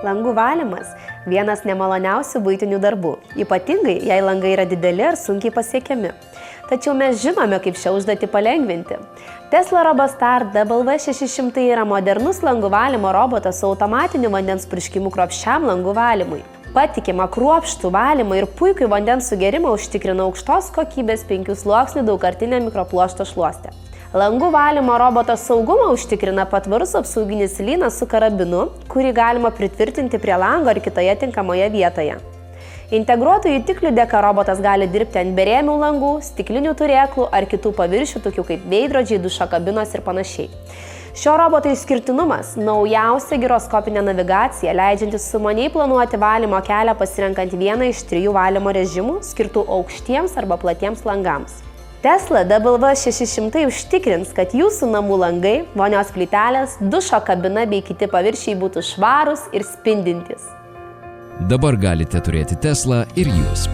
Langų valymas – vienas nemaloniausių buitinių darbų, ypatingai jei langai yra dideli ir sunkiai pasiekiami. Tačiau mes žinome, kaip šią užduotį palengvinti. Tesla Robostar W600 yra modernus langų valymo robotas su automatiniu vandens purškimu kruopščiam langų valymui. Patikimą kruopštų valymą ir puikų vandens sugerimą užtikrina aukštos kokybės 5 sluoksnių daugkartinė mikropluošto šluostė. Langų valymo roboto saugumą užtikrina patvarus apsauginis lynas su karabinu, kurį galima pritvirtinti prie lango ar kitoje tinkamoje vietoje. Integruotų jutiklių dėka robotas gali dirbti ant berėmių langų, stiklinių turėklų ar kitų paviršių, tokių kaip veidrodžiai, dušo kabinos ir panašiai. Šio roboto išskirtinumas – naujausia giroskopinė navigacija, leidžiantis sumaniai planuoti valymo kelią pasirenkant vieną iš 3 valymo režimų, skirtų aukštiems arba platiems langams. Tesla W600 užtikrins, kad jūsų namų langai, vonios plytelės, dušo kabina bei kiti paviršiai būtų švarūs ir spindintys. Dabar galite turėti Tesla ir jūs.